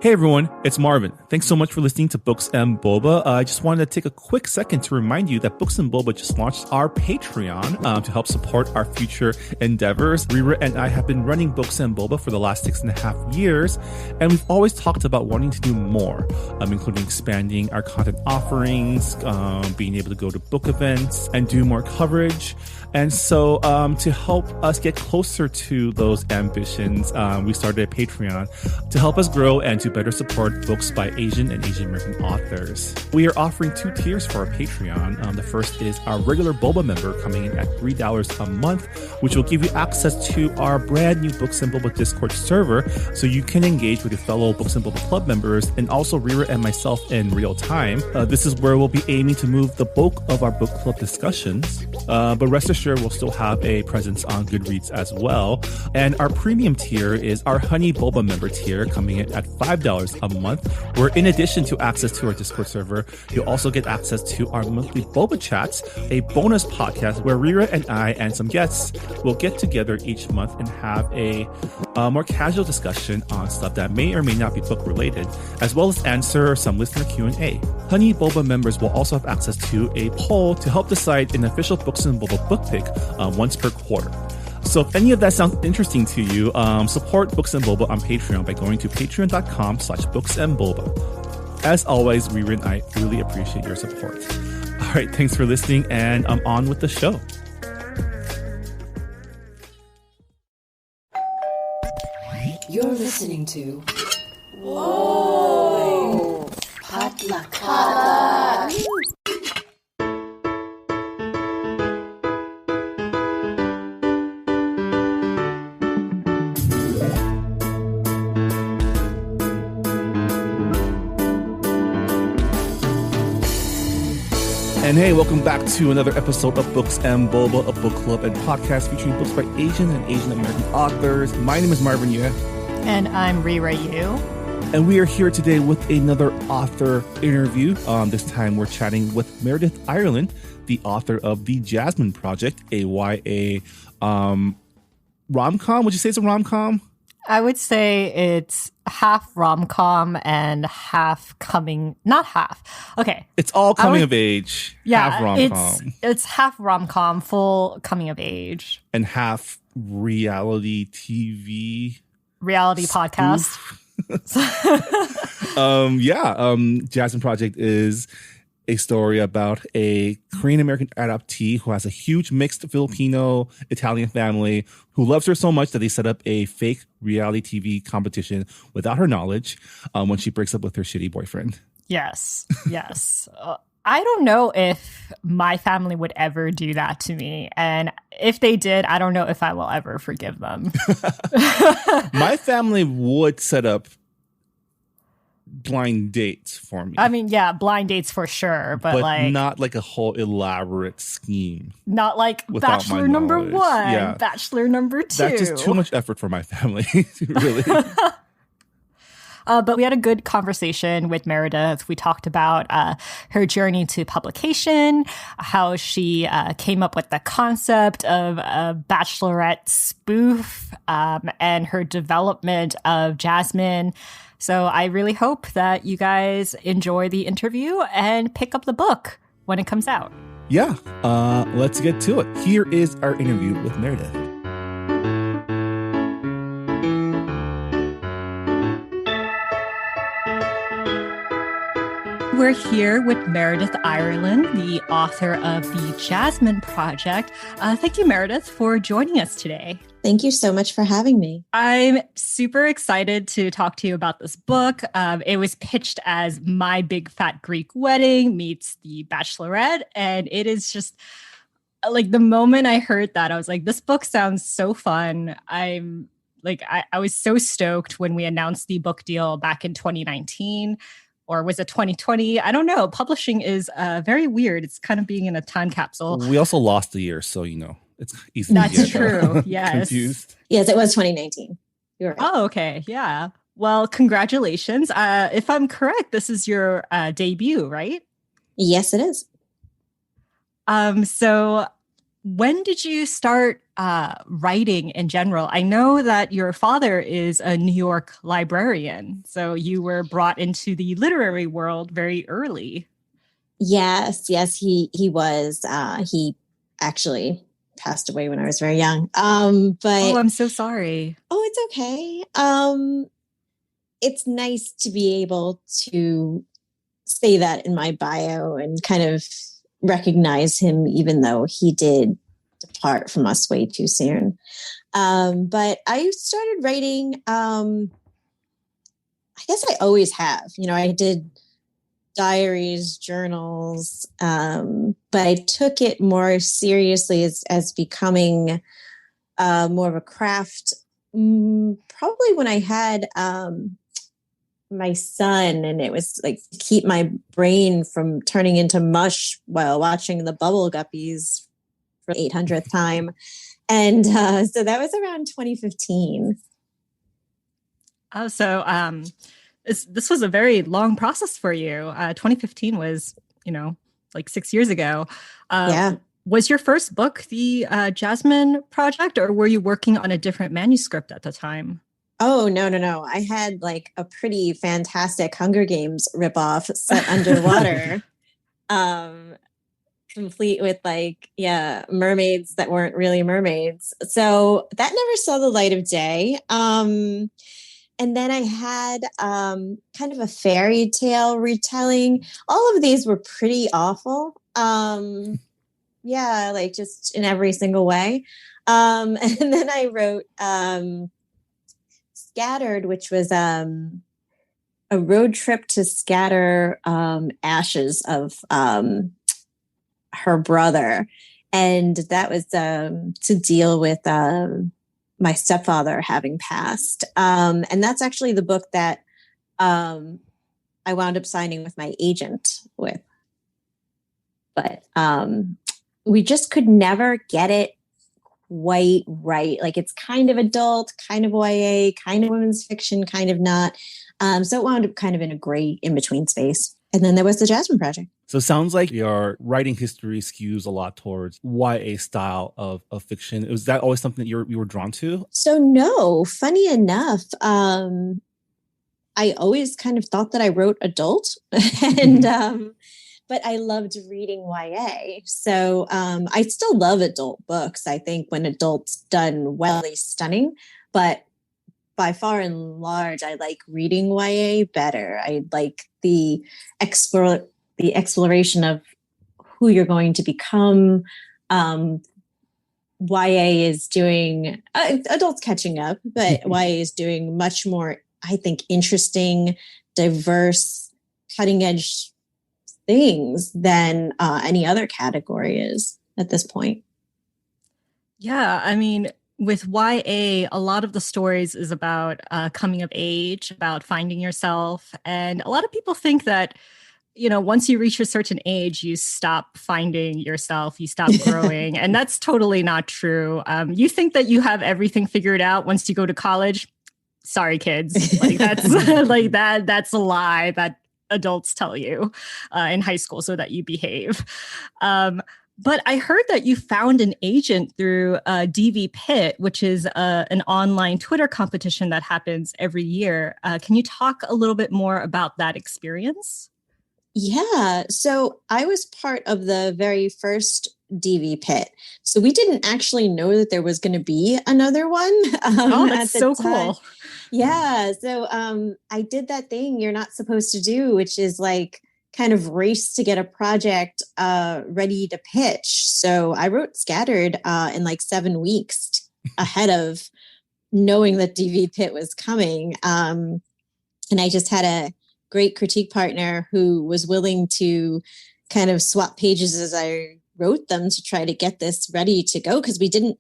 Hey everyone, it's Marvin. Thanks so much for listening to Books and Boba. I just wanted to take a quick second to remind you that Books and Boba just launched our Patreon to help support our future endeavors. Rira and I have been running Books and Boba for the last 6.5 years, and we've always talked about wanting to do more, including expanding our content offerings, being able to go to book events and do more coverage. And so to help us get closer to those ambitions, we started a Patreon to help us grow and to better support books by Asian and Asian American authors. We are offering 2 tiers for our Patreon. The first is our regular Boba member coming in at $3 a month, which will give you access to our brand new Books and Boba Discord server so you can engage with your fellow Books and Boba Club members and also Rira and myself in real time. This is where we'll be aiming to move the bulk of our book club discussions, but rest assured we'll still have a presence on Goodreads as well. And our premium tier is our Honey Boba member tier coming in at $5 a month, where in addition to access to our Discord server, you'll also get access to our monthly Boba Chats, a bonus podcast where Rira and I and some guests will get together each month and have a more casual discussion on stuff that may or may not be book related, as well as answer some listener Q&A. Honey Boba members will also have access to a poll to help decide an official Books and Boba book pick once per quarter. So if any of that sounds interesting to you, support Books and Boba on Patreon by going to patreon.com/booksandboba. As always, Rira and I really appreciate your support. All right, thanks for listening, and I'm on with the show. You're listening to Whoa! Potluck. And hey, welcome back to another episode of Books and Boba, a book club and podcast featuring books by Asian and Asian American authors. My name is Marvin Yue. And I'm Rira Yu. And we are here today with another author interview. This time we're chatting with Meredith Ireland, the author of The Jasmine Project, a YA rom-com. Would you say it's a rom-com? I would say it's half rom-com and half not half. Okay. It's all coming of age. Yeah, half rom-com. It's half rom-com, full coming of age. And half reality TV. Reality podcast. Jasmine Project is a story about a Korean American adoptee who has a huge mixed Filipino Italian family who loves her so much that they set up a fake reality TV competition without her knowledge when she breaks up with her shitty boyfriend. Yes. I don't know if my family would ever do that to me. And if they did, I don't know if I will ever forgive them. My family would set up blind dates for me. I mean, yeah, blind dates for sure, but like not like a whole elaborate scheme. Not like Bachelor number 1, Bachelor number 2. That's just too much effort for my family, really. But we had a good conversation with Meredith. We talked about her journey to publication, how she came up with the concept of a Bachelorette spoof, and her development of Jasmine. So I really hope that you guys enjoy the interview and pick up the book when it comes out. Yeah, let's get to it. Here is our interview with Meredith. We're here with Meredith Ireland, the author of The Jasmine Project. Thank you, Meredith, for joining us today. Thank you so much for having me. I'm super excited to talk to you about this book. It was pitched as My Big Fat Greek Wedding meets The Bachelorette. And it is just like the moment I heard that, I was like, this book sounds so fun. I was so stoked when we announced the book deal back in 2019. Or was it 2020? I don't know. Publishing is very weird. It's kind of being in a time capsule. We also lost a year, so, it's easy That's to get true. Yes. confused. Yes, it was 2019. You're right. Oh, okay. Yeah. Well, congratulations. If I'm correct, this is your debut, right? Yes, it is. So when did you start writing in general. I know that your father is a New York librarian, so you were brought into the literary world very early. Yes, he was. He actually passed away when I was very young. Oh, But I'm so sorry. oh, it's okay. It's nice to be able to say that in my bio and kind of recognize him, even though he did depart from us way too soon. But I started writing. I guess I always have. I did diaries, journals, but I took it more seriously as becoming more of a craft. Probably when I had my son, and it was like to keep my brain from turning into mush while watching the Bubble Guppies for the 800th time. And so that was around 2015. Oh, so this was a very long process for you. 2015 was, like 6 years ago. Yeah. Was your first book the Jasmine Project, or were you working on a different manuscript at the time? Oh, no. I had like a pretty fantastic Hunger Games ripoff set underwater. Complete with mermaids that weren't really mermaids. So that never saw the light of day. And then I had kind of a fairy tale retelling. All of these were pretty awful. Like just in every single way. And then I wrote Scattered, which was a road trip to scatter ashes of her brother. And that was to deal with my stepfather having passed. And that's actually the book that I wound up signing with my agent with. But we just could never get it quite right. Like it's kind of adult, kind of YA, kind of women's fiction, kind of not. So it wound up kind of in a gray in-between space. And then there was the Jasmine Project. So it sounds like your writing history skews a lot towards YA style of fiction. Was that always something that you were drawn to? So no, funny enough, I always kind of thought that I wrote adult and but I loved reading YA. So I still love adult books. I think when adults done well, they're stunning. But by far and large, I like reading YA better. I like the exploration of who you're going to become. YA is doing, adults catching up, but YA is doing much more, I think, interesting, diverse, cutting edge things than any other category is at this point. Yeah, I mean, with YA, a lot of the stories is about coming of age, about finding yourself. And a lot of people think that, once you reach a certain age, you stop finding yourself, you stop growing. And that's totally not true. You think that you have everything figured out once you go to college. Sorry, kids. Like that's that's a lie that adults tell you in high school so that you behave. But I heard that you found an agent through DV Pit, which is an online Twitter competition that happens every year. Can you talk a little bit more about that experience? Yeah. So I was part of the very first DV Pit. So we didn't actually know that there was going to be another one. That's so cool. Yeah. So I did that thing you're not supposed to do, which is like kind of race to get a project ready to pitch. So I wrote Scattered in like 7 weeks ahead of knowing that DV Pit was coming. And I just had a great critique partner who was willing to kind of swap pages as I wrote them to try to get this ready to go, because we didn't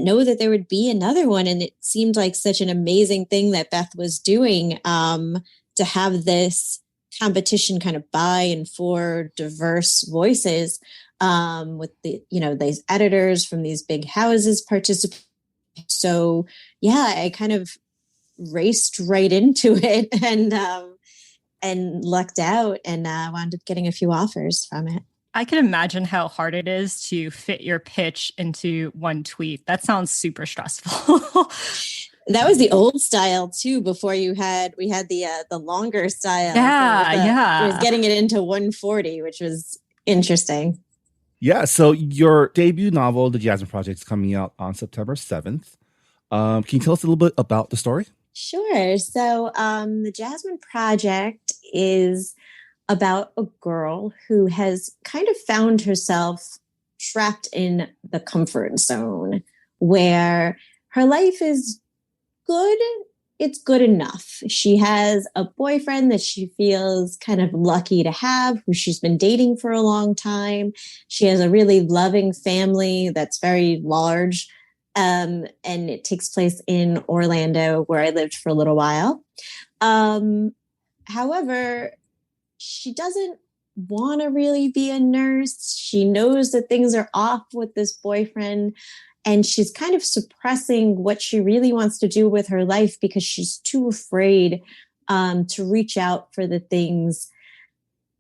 know that there would be another one. And it seemed like such an amazing thing that Beth was doing to have this competition kind of by and for diverse voices with these editors from these big houses participate. So yeah, I kind of raced right into it and lucked out and wound up getting a few offers from it. I can imagine how hard it is to fit your pitch into one tweet. That sounds super stressful. That was the old style too. Before we had the longer style. Yeah, It was getting it into 140, which was interesting. Yeah. So your debut novel, The Jasmine Project, is coming out on September 7th. Can you tell us a little bit about the story? Sure. So The Jasmine Project is about a girl who has kind of found herself trapped in the comfort zone where her life is good. It's good enough. She has a boyfriend that she feels kind of lucky to have, who she's been dating for a long time. She has a really loving family that's very large. And it takes place in Orlando, where I lived for a little while. However, she doesn't want to really be a nurse. She knows that things are off with this boyfriend, and she's kind of suppressing what she really wants to do with her life because she's too afraid to reach out for the things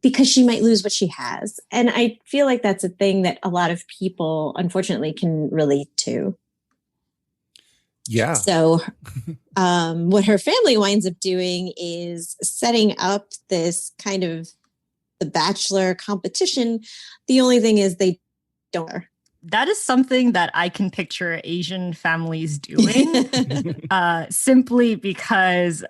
because she might lose what she has. And I feel like that's a thing that a lot of people, unfortunately, can relate to. Yeah. So what her family winds up doing is setting up this kind of the Bachelor competition. The only thing is they don't. That is something that I can picture Asian families doing simply because,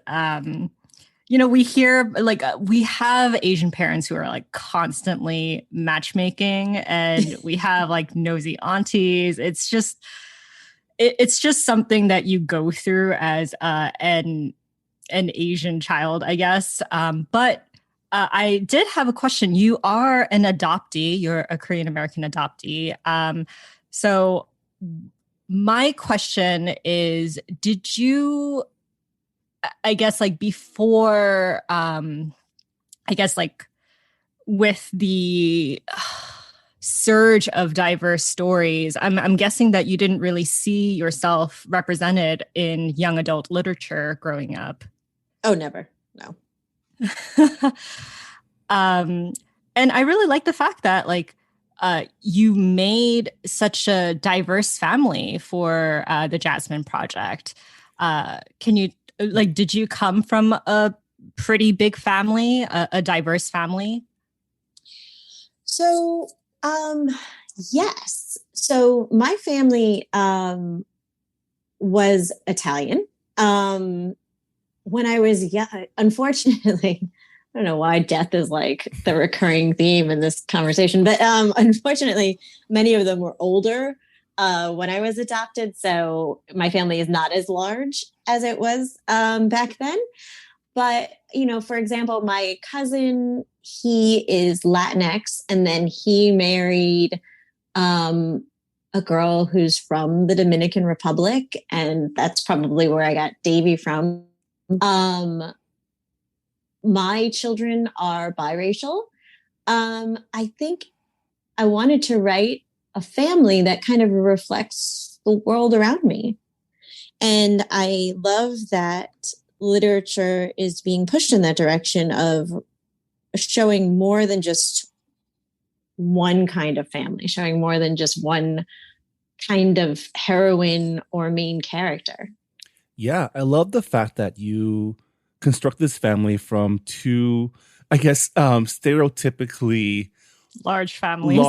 we hear we have Asian parents who are like constantly matchmaking, and we have like nosy aunties. It's just something that you go through as an Asian child, I guess. But I did have a question. You are an adoptee. You're a Korean American adoptee. So my question is, did you, I guess, like before, with the surge of diverse stories, I'm guessing that you didn't really see yourself represented in young adult literature growing up. Oh, never. No. And I really like the fact that you made such a diverse family for the Jasmine Project. Can you did you come from a pretty big family, a diverse family? So, yes. So my family was Italian. When I was young, unfortunately, I don't know why death is like the recurring theme in this conversation, but unfortunately, many of them were older when I was adopted. So my family is not as large as it was back then. But, for example, my cousin, he is Latinx, and then he married a girl who's from the Dominican Republic. And that's probably where I got Davy from. My children are biracial. I think I wanted to write a family that kind of reflects the world around me. And I love that literature is being pushed in that direction of showing more than just one kind of family, showing more than just one kind of heroine or main character. Yeah, I love the fact that you construct this family from two, I guess, stereotypically large families,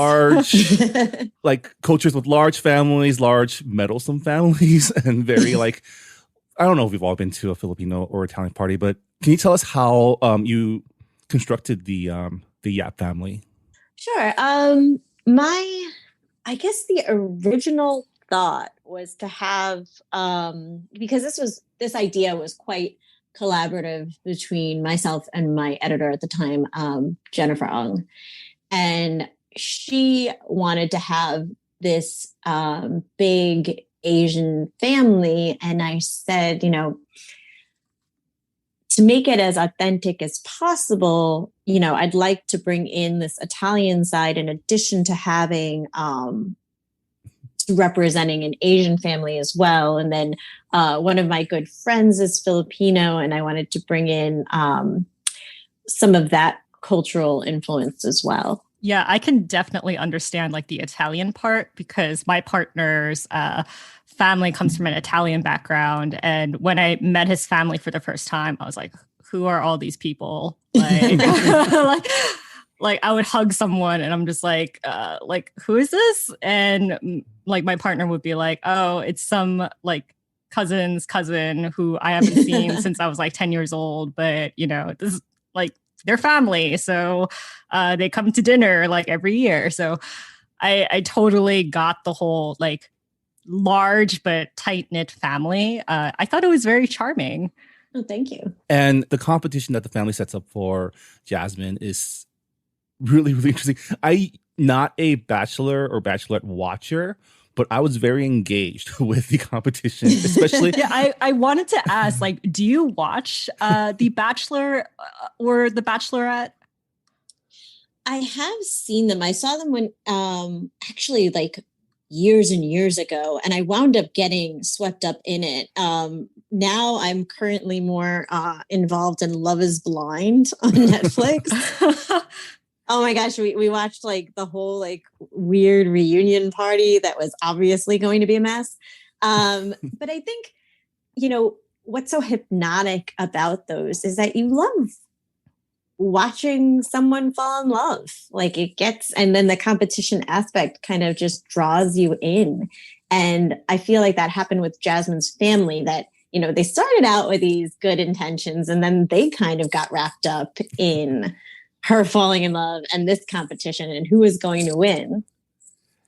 like cultures with large families, large meddlesome families, and very I don't know if we've all been to a Filipino or Italian party, but can you tell us how you constructed the Yap family? Sure. I guess the original thought was to have, because this idea was quite collaborative between myself and my editor at the time, Jennifer Ong. And she wanted to have this big Asian family. And I said, to make it as authentic as possible, I'd like to bring in this Italian side in addition to having representing an Asian family as well. And then one of my good friends is Filipino, and I wanted to bring in some of that cultural influence as well. Yeah, I can definitely understand like the Italian part because my partner's family comes from an Italian background. And when I met his family for the first time, I was like, who are all these people? Like, like I would hug someone and I'm just like, who is this? And like my partner would be like, oh, it's some like cousin's cousin who I haven't seen since I was like 10 years old. But, you know, this is like their family. So they come to dinner like every year. So I totally got the whole like large but tight-knit family. I thought it was very charming. Oh, thank you. And the competition that the family sets up for Jasmine is really, really interesting. I not a Bachelor or Bachelorette watcher, but I was very engaged with the competition, especially. Yeah, I wanted to ask, like, do you watch The Bachelor or The Bachelorette? I have seen them. I saw them when actually like years and years ago, and I wound up getting swept up in it. Now I'm currently more involved in Love is Blind on Netflix. Oh my gosh, we watched like the whole like weird reunion party that was obviously going to be a mess. But I think, you know, what's so hypnotic about those is that you love watching someone fall in love. Like it gets, and then the competition aspect kind of just draws you in. And I feel like that happened with Jasmine's family, that, you know, they started out with these good intentions and then they kind of got wrapped up in her falling in love and this competition and who is going to win.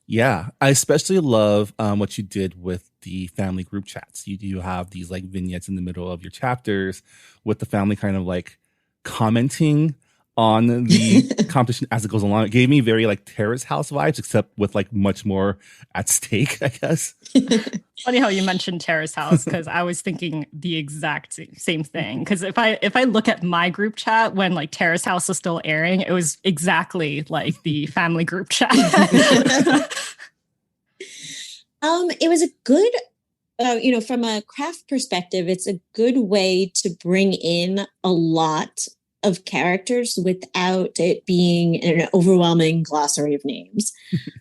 Yeah, I especially love what you did with the family group chats. You do have these like vignettes in the middle of your chapters with the family kind of like commenting on the competition as it goes along. It gave me very like Terrace House vibes, except with like much more at stake, I guess. Funny how you mentioned Terrace House, because I was thinking the exact same thing. Because if I look at my group chat when like Terrace House was still airing, it was exactly like the family group chat. It was a good, you know, from a craft perspective, it's a good way to bring in a lot of characters without it being an overwhelming glossary of names.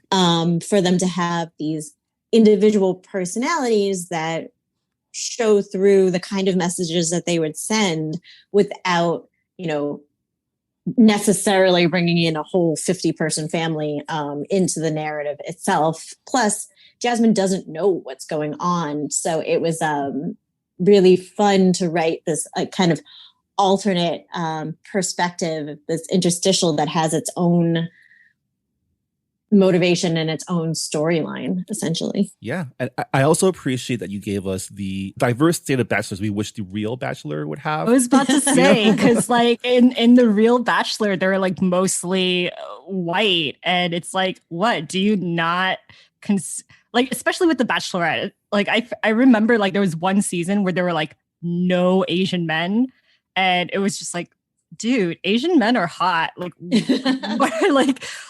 For them to have these individual personalities that show through the kind of messages that they would send without, you know, necessarily bringing in a whole 50-person family into the narrative itself. Plus, Jasmine doesn't know what's going on. So it was really fun to write this kind of alternate perspective, this interstitial that has its own motivation and its own storyline, essentially. Yeah. And I also appreciate that you gave us the diverse state of bachelors we wish the real Bachelor would have. I was about to say, because like in the real Bachelor, they're like mostly white. And it's like, what? Do you not... like, especially with the Bachelorette, like I remember like there was one season where there were like no Asian men. And it was just like, dude, Asian men are hot. Like,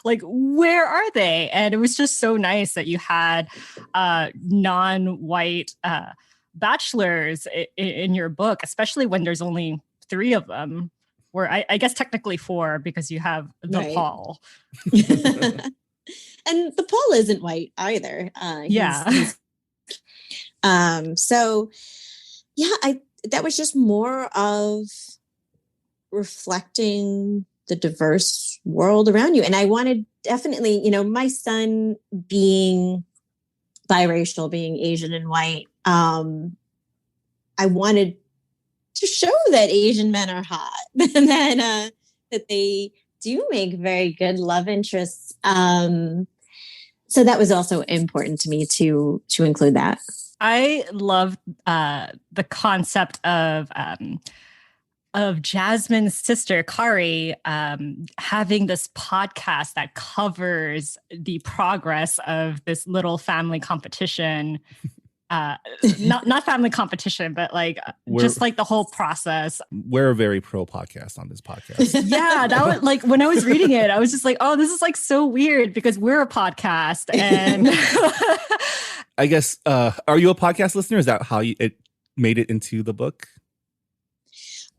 like where are they? And it was just so nice that you had non-white bachelors in your book, especially when there's only 3 of them. Or I guess technically 4 because you have the Right. Paul. And the Paul isn't white either. So yeah, that was just more of reflecting the diverse world around you. And I wanted definitely, you know, my son being biracial, being Asian and white, I wanted to show that Asian men are hot and that they do make very good love interests. So that was also important to me to include that. I love the concept of Jasmine's sister, Kari, having this podcast that covers the progress of this little family competition. Not family competition, but like just like the whole process. We're a very pro podcast on this podcast. Yeah, that was like when I was reading it, I was just like, oh, this is like so weird because we're a podcast. And I guess, are you a podcast listener? Is that how it made it into the book?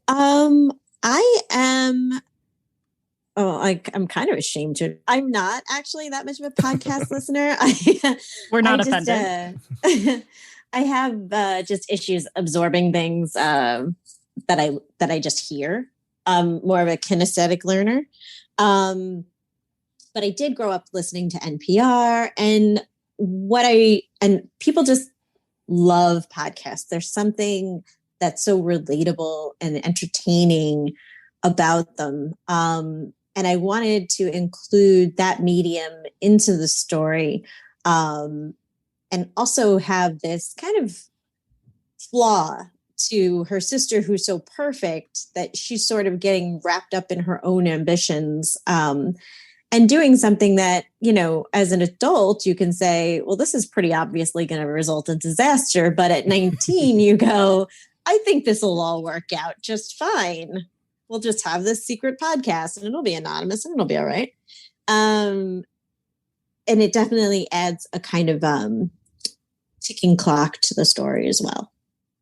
I am Oh, I'm kind of ashamed to. I'm not actually that much of a podcast listener. We're not offended. I have just issues absorbing things that I just hear. More of a kinesthetic learner. But I did grow up listening to NPR, and people just love podcasts. There's something that's so relatable and entertaining about them. And I wanted to include that medium into the story, and also have this kind of flaw to her sister who's so perfect that she's sort of getting wrapped up in her own ambitions, and doing something that, as an adult, you can say, well, this is pretty obviously going to result in disaster. But at 19, you go, I think this will all work out just fine. We'll just have this secret podcast and it'll be anonymous and it'll be all right. And it definitely adds a kind of ticking clock to the story as well.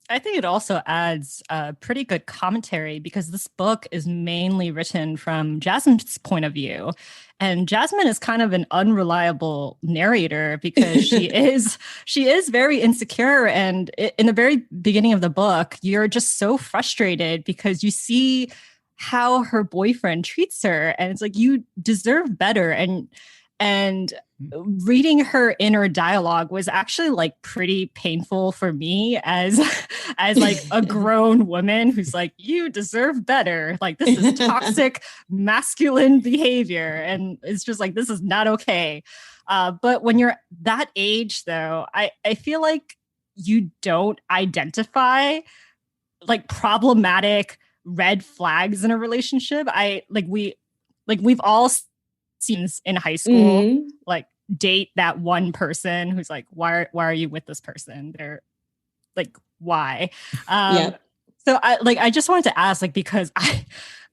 I think it also adds a pretty good commentary because this book is mainly written from Jasmine's point of view. And Jasmine is kind of an unreliable narrator because she is very insecure. And in the very beginning of the book, you're just so frustrated because you see how her boyfriend treats her. And it's like, you deserve better. And reading her inner dialogue was actually like pretty painful for me as like a grown woman who's like, you deserve better. Like, this is toxic masculine behavior. And it's just like, this is not okay. But when you're that age, though, I feel like you don't identify like problematic red flags in a relationship. We've all scenes in high school, like date that one person who's like, why are you with this person? They're like, why? So I just wanted to ask, like, because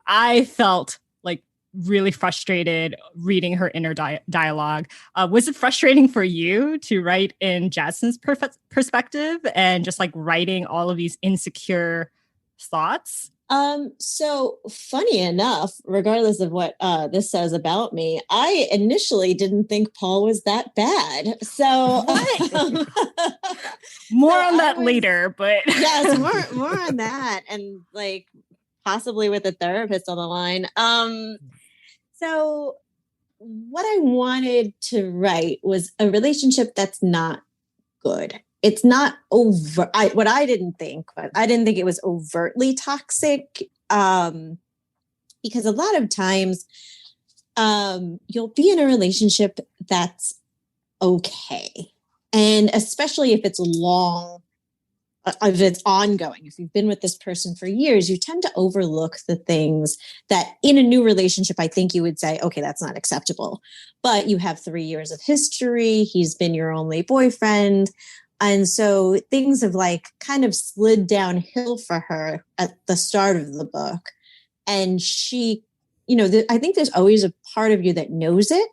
I felt like really frustrated reading her inner dialogue. Was it frustrating for you to write in Jasmine's perspective and just like writing all of these insecure thoughts? So funny enough, regardless of what this says about me, I initially didn't think Paul was that bad. So more on that later, but yes, more on that, and like possibly with a therapist on the line. So what I wanted to write was a relationship that's not good. It's not over. I didn't think it was overtly toxic, because a lot of times you'll be in a relationship that's okay. And especially if it's long, if it's ongoing, if you've been with this person for years, you tend to overlook the things that in a new relationship, I think you would say, okay, that's not acceptable. But you have 3 years of history. He's been your only boyfriend. And so things have like kind of slid downhill for her at the start of the book. And she, I think there's always a part of you that knows it,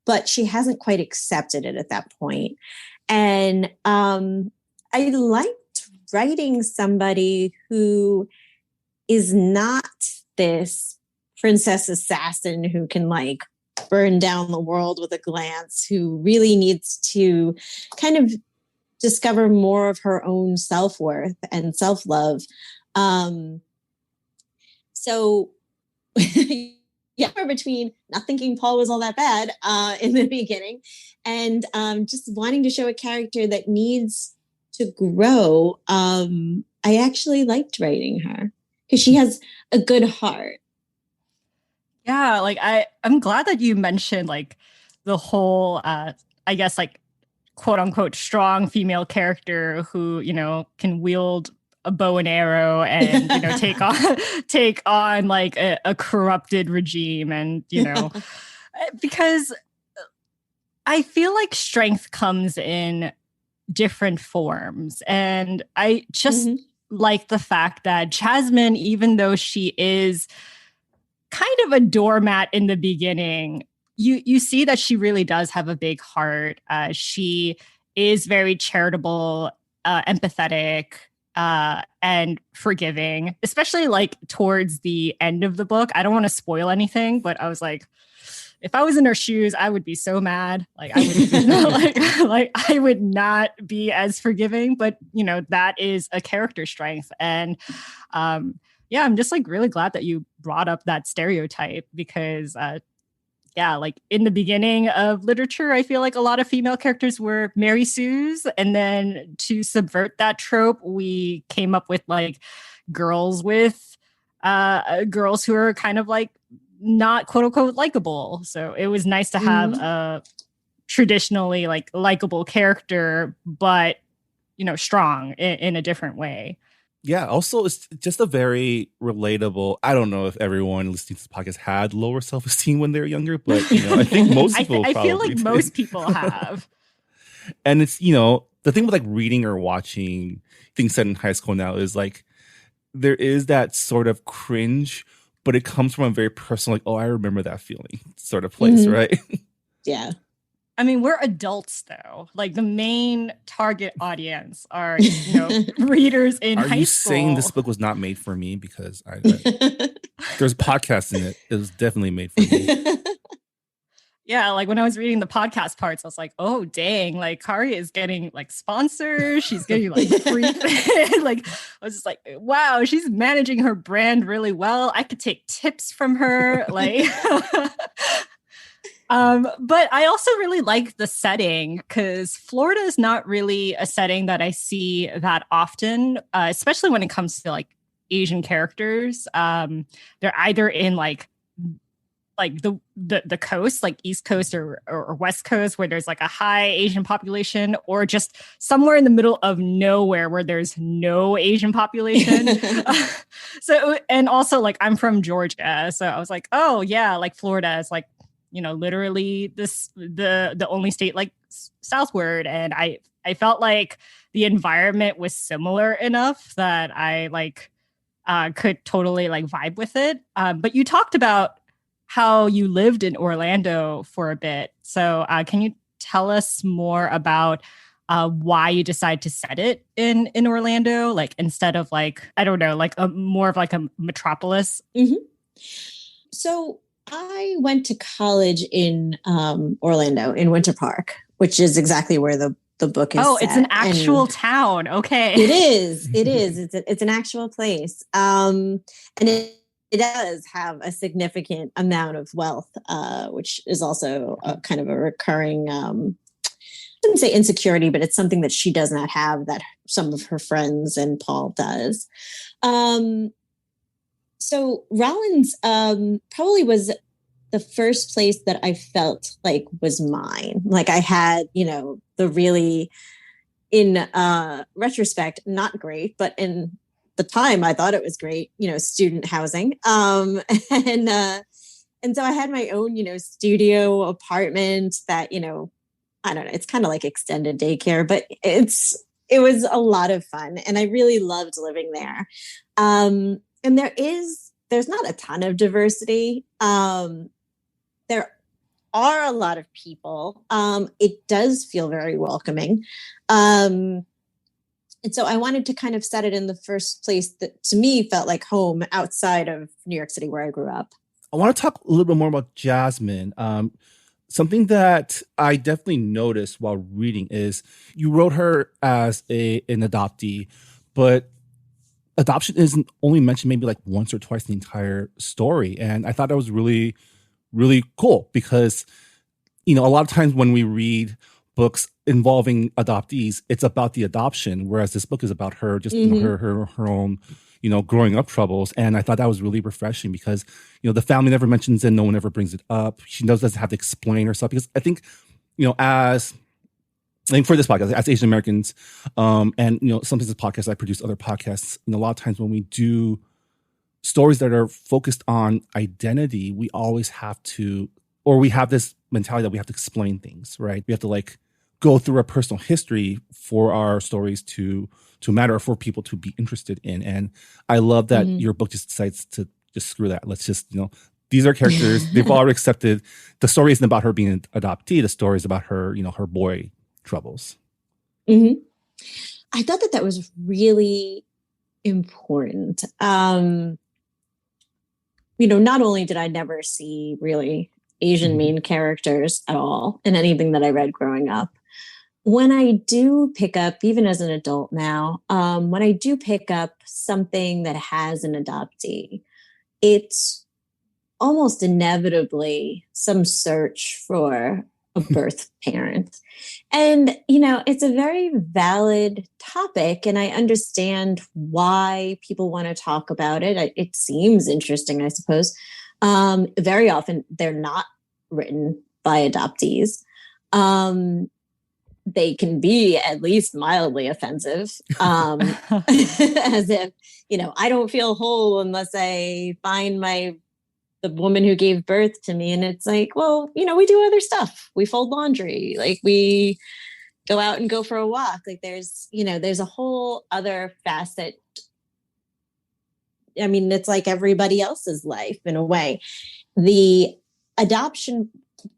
but she hasn't quite accepted it at that point. And I liked writing somebody who is not this princess assassin who can like burn down the world with a glance, who really needs to kind of discover more of her own self-worth and self-love. So between not thinking Paul was all that bad in the beginning and just wanting to show a character that needs to grow, I actually liked writing her because she has a good heart. Yeah, like I'm glad that you mentioned like the whole, I guess like quote unquote strong female character who, can wield a bow and arrow and, take on like a corrupted regime. And, because I feel like strength comes in different forms. And I just like the fact that Jasmine, even though she is kind of a doormat in the beginning, you see that she really does have a big heart. She is very charitable, empathetic, and forgiving, especially like towards the end of the book. I don't want to spoil anything, but I was like, if I was in her shoes, I would be so mad. Like I would like I would not be as forgiving, but you know, that is a character strength. And yeah, I'm just like really glad that you brought up that stereotype because yeah, like in the beginning of literature, I feel like a lot of female characters were Mary Sue's. And then to subvert that trope, we came up with like girls with girls who are kind of like not quote unquote likable. So it was nice to have a traditionally like likable character, but you know, strong in a different way. Yeah, also it's just a very relatable. I don't know if everyone listening to this podcast had lower self-esteem when they were younger, but you know, I think most people I feel like did. most people have. And it's, you know, the thing with like reading or watching things set in high school now is like there is that sort of cringe, but it comes from a very personal, like, oh, I remember that feeling sort of place, right? Yeah. I mean, we're adults, though. Like, the main target audience are, you know, readers in high school. Are you saying this book was not made for me? Because there's podcasts in it. It was definitely made for me. Yeah, like when I was reading the podcast parts, I was like, oh, dang, like Kari is getting like sponsors. She's getting like free like, I was just like, wow, she's managing her brand really well. I could take tips from her. Like, but I also really like the setting because Florida is not really a setting that I see that often, especially when it comes to like Asian characters. They're either in like the coast, like East Coast or West Coast, where there's like a high Asian population, or just somewhere in the middle of nowhere where there's no Asian population. So, and also like I'm from Georgia, so I was like, oh yeah, like Florida is like, you know, literally the only state like southward, and I felt like the environment was similar enough that I like could totally like vibe with it. But you talked about how you lived in Orlando for a bit. So can you tell us more about why you decided to set it in Orlando, like instead of like, I don't know, like more of like a metropolis? Mm-hmm. So I went to college in Orlando, in Winter Park, which is exactly where the book is. Oh, set. It's an actual town. Okay. It is. It's an actual place. And it does have a significant amount of wealth, which is also a kind of a recurring, I wouldn't say insecurity, but it's something that she does not have that some of her friends and Paul does. So Rollins probably was the first place that I felt like was mine. Like I had, you know, the really, in retrospect, not great, but in the time I thought it was great, you know, student housing. And so I had my own, you know, studio apartment that, you know, I don't know, it's kind of like extended daycare, but it was a lot of fun. And I really loved living there. And there's not a ton of diversity. There are a lot of people. It does feel very welcoming. And so I wanted to kind of set it in the first place that to me felt like home outside of New York City where I grew up. I want to talk a little bit more about Jasmine. Something that I definitely noticed while reading is you wrote her as an adoptee, but adoption isn't only mentioned maybe like once or twice in the entire story. And I thought that was really, really cool because, you know, a lot of times when we read books involving adoptees, it's about the adoption, whereas this book is about her, just you know, her own, you know, growing up troubles. And I thought that was really refreshing because, you know, the family never mentions it, no one ever brings it up. She doesn't have to explain herself because I think, you know, I think for this podcast, as Asian Americans, and you know, sometimes this podcast, I produce other podcasts. You know, a lot of times when we do stories that are focused on identity, we always have to, or we have this mentality that we have to explain things, right? We have to like go through a personal history for our stories to matter, or for people to be interested in. And I love that your book just decides to just screw that. Let's just, you know, these are characters. They've already accepted. The story isn't about her being an adoptee. The story is about her, you know, her boy troubles. Mm-hmm. I thought that was really important. Not only did I never see really Asian main characters at all in anything that I read growing up, when I do pick up, even as an adult now, when I do pick up something that has an adoptee, it's almost inevitably some search for a birth parent. And, it's a very valid topic, and I understand why people want to talk about it. It seems interesting, I suppose. Very often they're not written by adoptees. They can be at least mildly offensive, as if, I don't feel whole unless I find the woman who gave birth to me. And it's like, well, we do other stuff. We fold laundry, like we go out and go for a walk. Like there's a whole other facet. I mean, it's like everybody else's life in a way. The adoption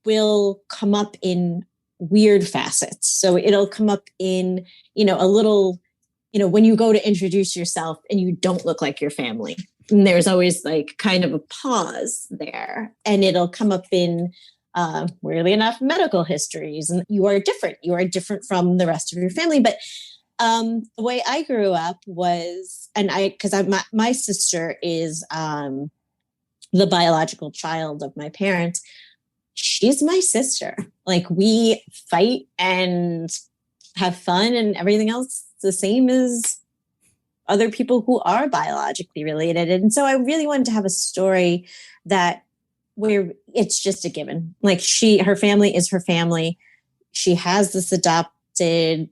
will come up in weird facets. So it'll come up in, a little, when you go to introduce yourself and you don't look like your family. And there's always like kind of a pause there. And it'll come up in, weirdly enough, medical histories. And you are different. You are different from the rest of your family. But the way I grew up was, and my sister is the biological child of my parents. She's my sister. Like we fight and have fun and everything else the same as other people who are biologically related. And so I really wanted to have a story where it's just a given. Like her family is her family. She has this adopted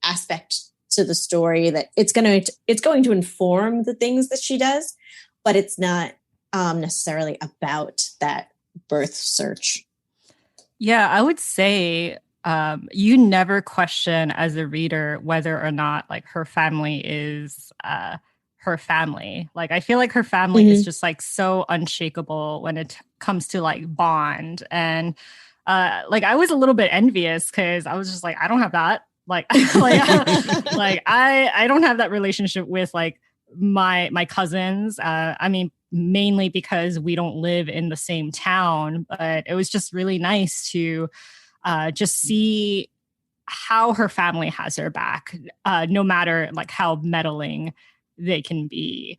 aspect to the story that it's going to inform the things that she does, but it's not necessarily about that birth search. Yeah, I would say you never question as a reader whether or not like her family is her family. Like I feel like her family is just like so unshakable when it comes to like bond. And like I was a little bit envious because I was just like, I don't have that. Like I don't have that relationship with like my cousins. I mean, mainly because we don't live in the same town, but it was just really nice to just see how her family has her back, no matter like how meddling they can be.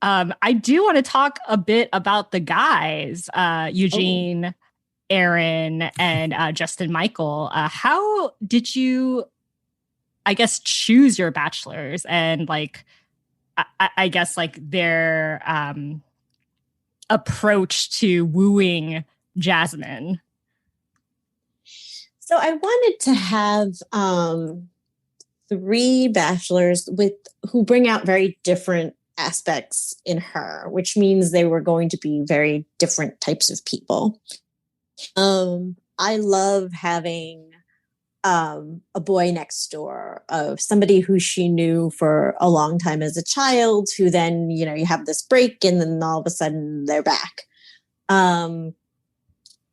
I do want to talk a bit about the guys, Eugene, Aaron, and Justin Michael. How did you, I guess, choose your bachelors and like, I guess like their approach to wooing Jasmine? So I wanted to have 3 bachelors who bring out very different aspects in her, which means they were going to be very different types of people. I love having a boy next door of somebody who she knew for a long time as a child, who then, you have this break and then all of a sudden they're back. I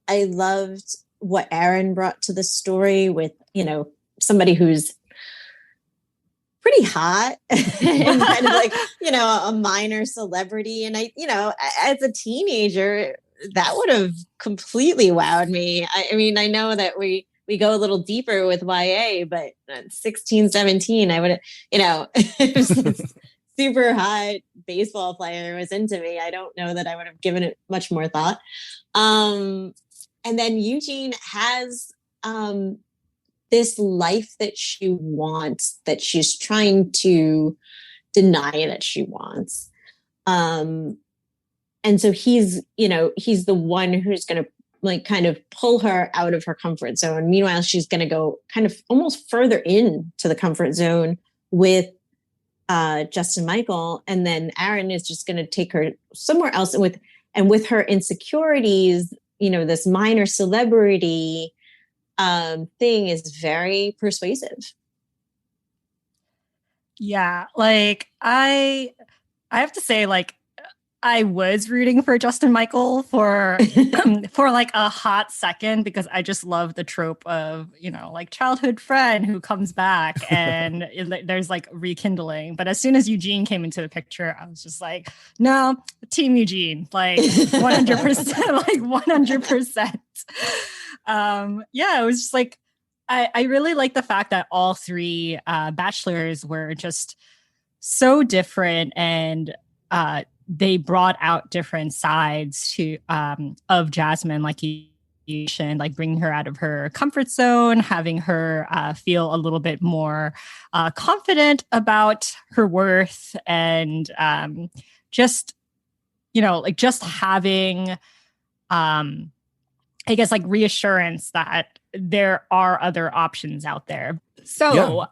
loved what Aaron brought to the story with, somebody who's pretty hot and kind of like, a minor celebrity. And I, as a teenager, that would have completely wowed me. I mean, I know that we go a little deeper with YA, but at 16, 17, I would, this super hot baseball player was into me. I don't know that I would have given it much more thought. And then Eugene has this life that she wants, that she's trying to deny that she wants. And so he's the one who's going to like kind of pull her out of her comfort zone. Meanwhile, she's going to go kind of almost further into the comfort zone with Justin Michael. And then Aaron is just going to take her somewhere else. And with her insecurities, this minor celebrity thing is very persuasive. Yeah. Like I have to say, like, I was rooting for Justin Michael for for like a hot second because I just love the trope of, like childhood friend who comes back and there's like rekindling. But as soon as Eugene came into the picture, I was just like, no, Team Eugene, like 100%, like 100%. Yeah, it was just like, I really like the fact that all three bachelors were just so different and they brought out different sides to of Jasmine, like you mentioned, like bringing her out of her comfort zone, having her feel a little bit more confident about her worth, and just like just having I guess like reassurance that there are other options out there. So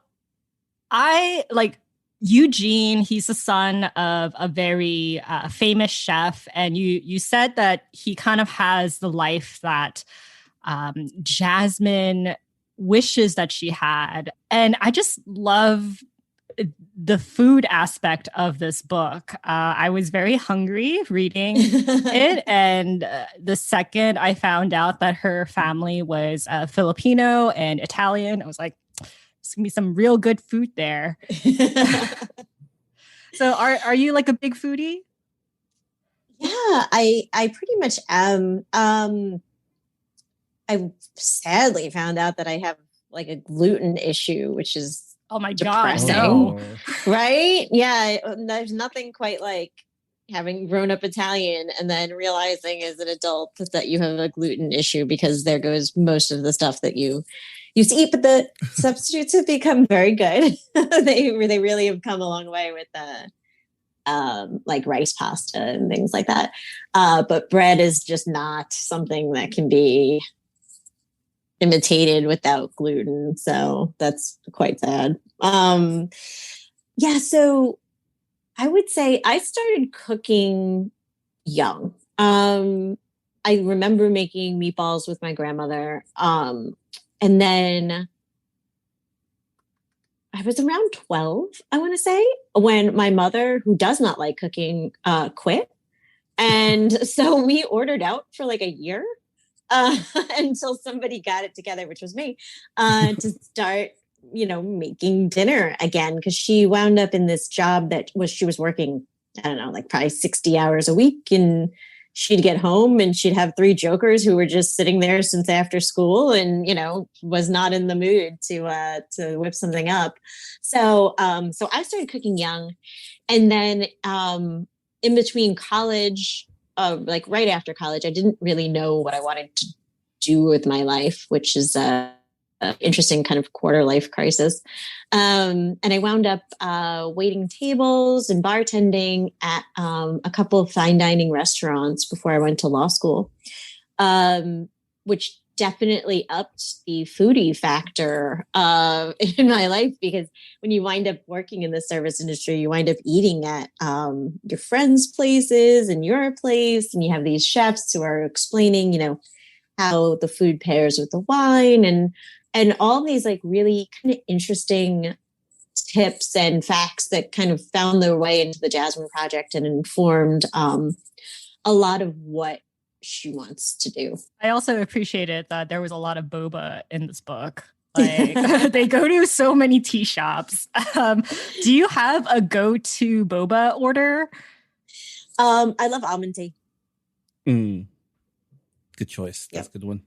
I like Eugene. He's the son of a very famous chef, and you said that he kind of has the life that Jasmine wishes that she had, and I just love the food aspect of this book. I was very hungry reading it, and the second I found out that her family was Filipino and Italian, I was like, it's gonna be some real good food there. So are you like a big foodie? Yeah, I pretty much am. I sadly found out that I have like a gluten issue, which is Oh my depressing. God, no. Right? Yeah, there's nothing quite like having grown up Italian and then realizing as an adult that you have a gluten issue, because there goes most of the stuff that you used to eat. But the substitutes have become very good. They really have come a long way with like rice pasta and things like that. But bread is just not something that can be imitated without gluten. So that's quite sad. Yeah, so I would say I started cooking young. I remember making meatballs with my grandmother. And then I was around 12, I want to say, when my mother, who does not like cooking, quit. And so we ordered out for like a year until somebody got it together, which was me, to start, making dinner again. Because she wound up in this job she was working, I don't know, like probably 60 hours a week. And she'd get home and she'd have 3 jokers who were just sitting there since after school and, was not in the mood to whip something up. So I started cooking young. And then in between college, like right after college, I didn't really know what I wanted to do with my life, which is a interesting kind of quarter life crisis. And I wound up waiting tables and bartending at a couple of fine dining restaurants before I went to law school, which definitely upped the foodie factor in my life, because when you wind up working in the service industry, you wind up eating at your friends' places and your place, and you have these chefs who are explaining, how the food pairs with the wine and all these like really kind of interesting tips and facts that kind of found their way into the Jasmine Project and informed a lot of what she wants to do. I also appreciated that there was a lot of boba in this book. Like they go to so many tea shops. Do you have a go-to boba order? I love almond tea. Good choice. That's a good one.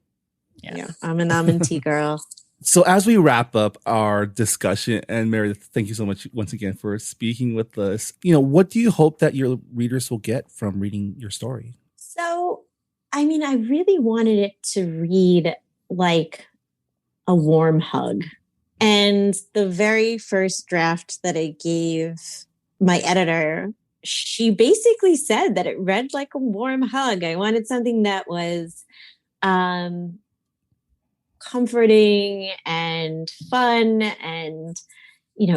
Yeah, I'm an almond tea girl. So as we wrap up our discussion, and Meredith, thank you so much once again for speaking with us. What do you hope that your readers will get from reading your story? So, I mean, I really wanted it to read like a warm hug. And the very first draft that I gave my editor, she basically said that it read like a warm hug. I wanted something that was comforting and fun and,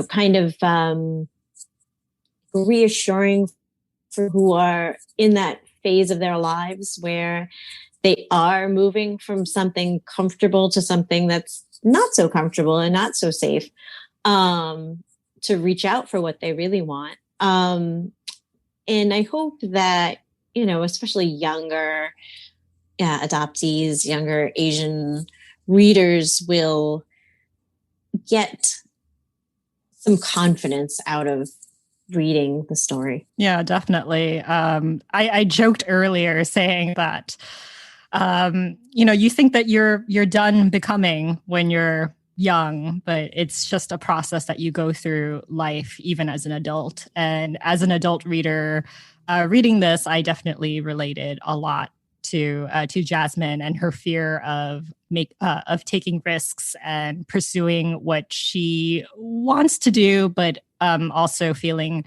kind of reassuring for who are in that phase of their lives where they are moving from something comfortable to something that's not so comfortable and not so safe, to reach out for what they really want. And I hope that, especially younger adoptees, younger Asian readers will get some confidence out of reading the story. Yeah, definitely. I joked earlier saying that, you think that you're done becoming when you're young, but it's just a process that you go through life, even as an adult. And as an adult reader, reading this, I definitely related a lot to Jasmine and her fear of taking risks and pursuing what she wants to do, but also feeling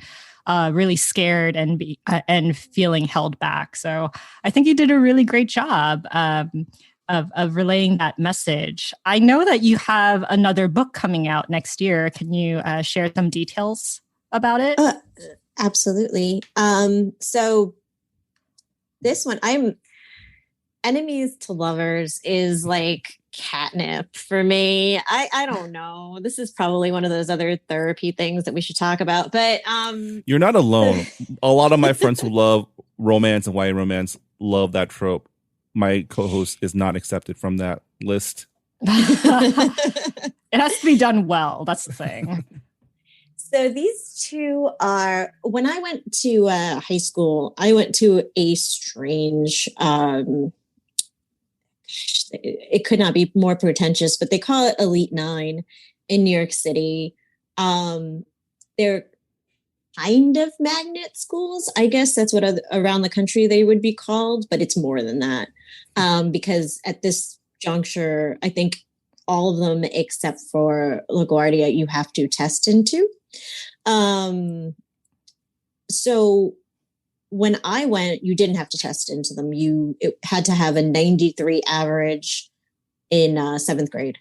really scared and feeling held back. So I think you did a really great job of relaying that message. I know that you have another book coming out next year. Can you share some details about it? Absolutely. So this one, Enemies to Lovers is like catnip for me. I don't know. This is probably one of those other therapy things that we should talk about. But You're not alone. A lot of my friends who love romance and YA romance love that trope. My co-host is not accepted from that list. It has to be done well. That's the thing. So these two are, when I went to high school, I went to a strange, it could not be more pretentious, but they call it Elite Nine in New York City. They're kind of magnet schools. I guess that's what around the country they would be called, but it's more than that. Because at this juncture, I think all of them except for LaGuardia, you have to test into. So when I went, you didn't have to test into them. It had to have a 93 average in seventh grade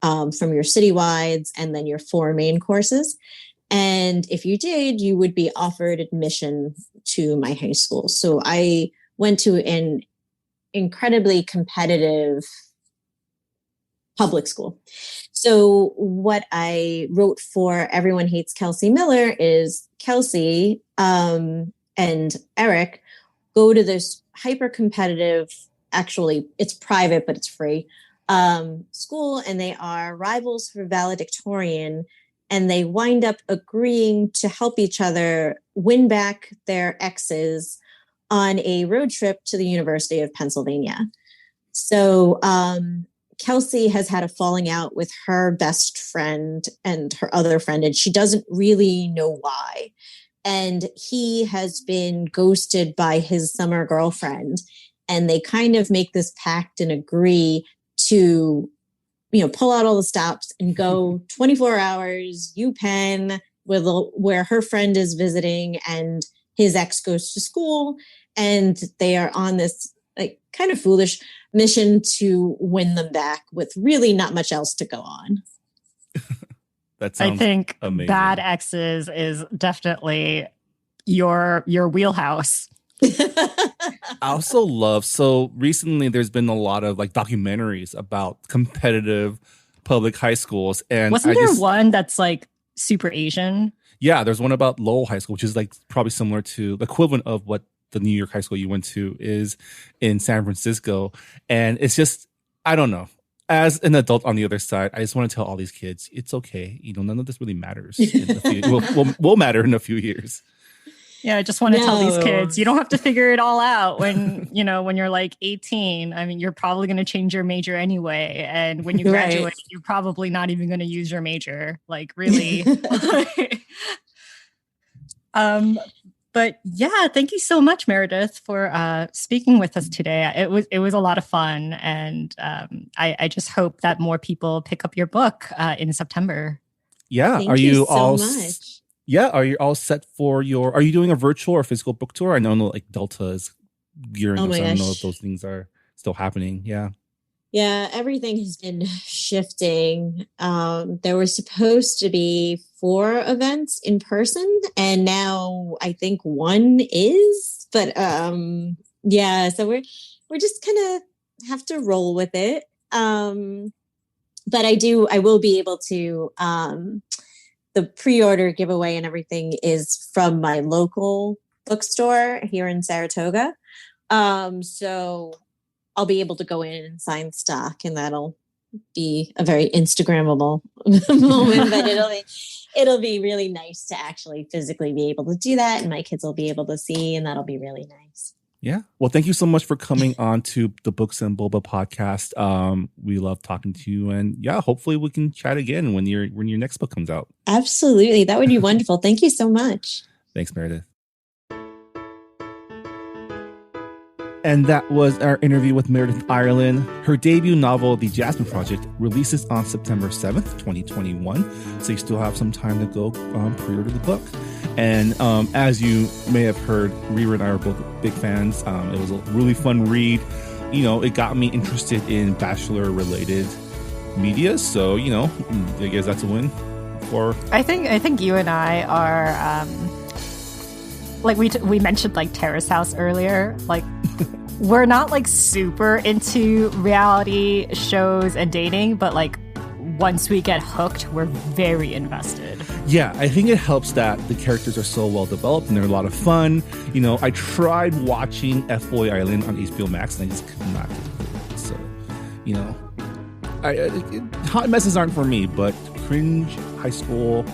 from your citywides and then your 4 main courses. And if you did, you would be offered admission to my high school. So I went to an incredibly competitive public school. So what I wrote for Everyone Hates Kelsey Miller is Kelsey and Eric go to this hyper competitive, actually it's private, but it's free school. And they are rivals for valedictorian. And they wind up agreeing to help each other win back their exes on a road trip to the University of Pennsylvania. So Kelsey has had a falling out with her best friend and her other friend, and she doesn't really know why. And he has been ghosted by his summer girlfriend. And they kind of make this pact and agree to, pull out all the stops and go 24 hours, UPenn, where her friend is visiting and his ex goes to school. And they are on this kind of foolish mission to win them back with really not much else to go on. That sounds I think amazing. Bad Exes is definitely your wheelhouse. I also love, so recently there's been a lot of documentaries about competitive public high schools. And wasn't there one that's super Asian? Yeah, there's one about Lowell High School, which is probably similar to the equivalent of what the New York high school you went to is in San Francisco. And it's just, I don't know. As an adult on the other side, I just want to tell all these kids, it's okay. None of this really matters. Will matter in a few years. Yeah, I just want to tell these kids, you don't have to figure it all out when you're 18. I mean, you're probably going to change your major anyway. And when you graduate, right, you're probably not even going to use your major. Really. But yeah, thank you so much, Meredith, for speaking with us today. It was a lot of fun. And I just hope that more people pick up your book in September. Yeah. Thank you so much. Yeah, are you all set for are you doing a virtual or physical book tour? I know Delta is gearing up, so I don't know if those things are still happening. Yeah. Yeah, everything has been shifting. There were supposed to be 4 events in person, and now I think 1 is. But yeah, so we're just kind of have to roll with it. But I will be able to. The pre-order giveaway and everything is from my local bookstore here in Saratoga. So I'll be able to go in and sign stock, and that'll be a very Instagrammable moment, but it'll be really nice to actually physically be able to do that, and my kids will be able to see, and that'll be really nice. Yeah. Well, thank you so much for coming on to the Books and Boba podcast. We love talking to you, and yeah, hopefully we can chat again when your next book comes out. Absolutely. That would be wonderful. Thank you so much. Thanks, Meredith. And that was our interview with Meredith Ireland. Her debut novel, The Jasmine Project, releases on September 7th, 2021. So you still have some time to go pre-order the book. And as you may have heard, Rira and I are both big fans. It was a really fun read. You know, it got me interested in Bachelor-related media. So, you know, I guess that's a win for... I think you and I are... like we mentioned like Terrace House earlier, like we're not like super into reality shows and dating, but like once we get hooked, we're very invested. Yeah, I think it helps that the characters are so well developed and they're a lot of fun. You know, I tried watching F-Boy Island on HBO Max and I just could not get through it. So, you know, hot messes aren't for me, but cringe, high school,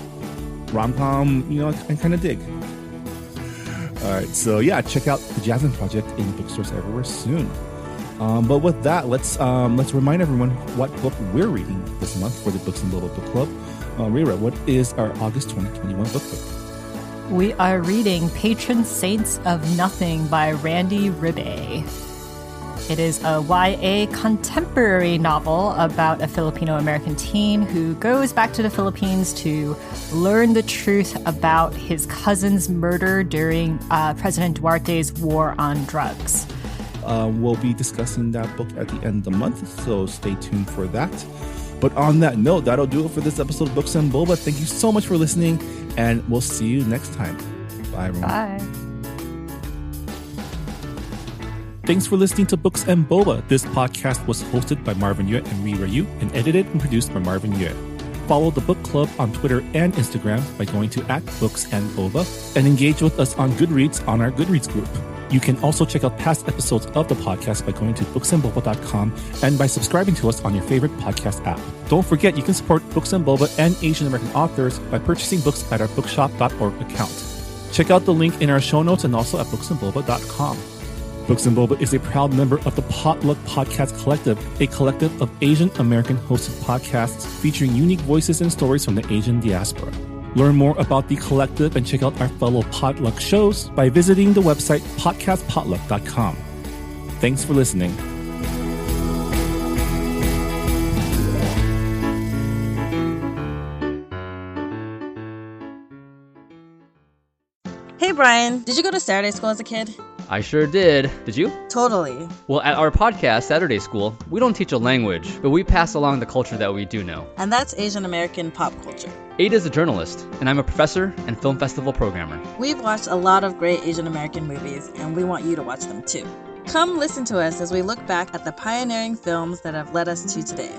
rom-com, you know, I kind of dig. All right, so yeah, check out The Jasmine Project in bookstores everywhere soon. But with that, let's remind everyone what book we're reading this month for the Books and Boba Book Club. Rira, what is our August 2021 book pick? We are reading Patron Saints of Nothing by Randy Ribay. It is a YA contemporary novel about a Filipino-American teen who goes back to the Philippines to learn the truth about his cousin's murder during President Duarte's war on drugs. We'll be discussing that book at the end of the month, so stay tuned for that. But on that note, that'll do it for this episode of Books and Boba. Thank you so much for listening, and we'll see you next time. Bye, everyone. Bye. Thanks for listening to Books and Boba. This podcast was hosted by Marvin Yue and Rira Yu and edited and produced by Marvin Yue. Follow the book club on Twitter and Instagram by going to @BooksandBoba and engage with us on Goodreads on our Goodreads group. You can also check out past episodes of the podcast by going to booksandboba.com and by subscribing to us on your favorite podcast app. Don't forget, you can support Books and Boba and Asian American authors by purchasing books at our bookshop.org account. Check out the link in our show notes and also at booksandboba.com. Books and Boba is a proud member of the Potluck Podcast Collective, a collective of Asian American hosted podcasts featuring unique voices and stories from the Asian diaspora. Learn more about the collective and check out our fellow Potluck shows by visiting the website podcastpotluck.com. Thanks for listening. Hey Brian, did you go to Saturday school as a kid? I sure did. Did you? Totally. Well, at our podcast, Saturday School, we don't teach a language, but we pass along the culture that we do know. And that's Asian American pop culture. Ada's a journalist, and I'm a professor and film festival programmer. We've watched a lot of great Asian American movies, and we want you to watch them too. Come listen to us as we look back at the pioneering films that have led us to today.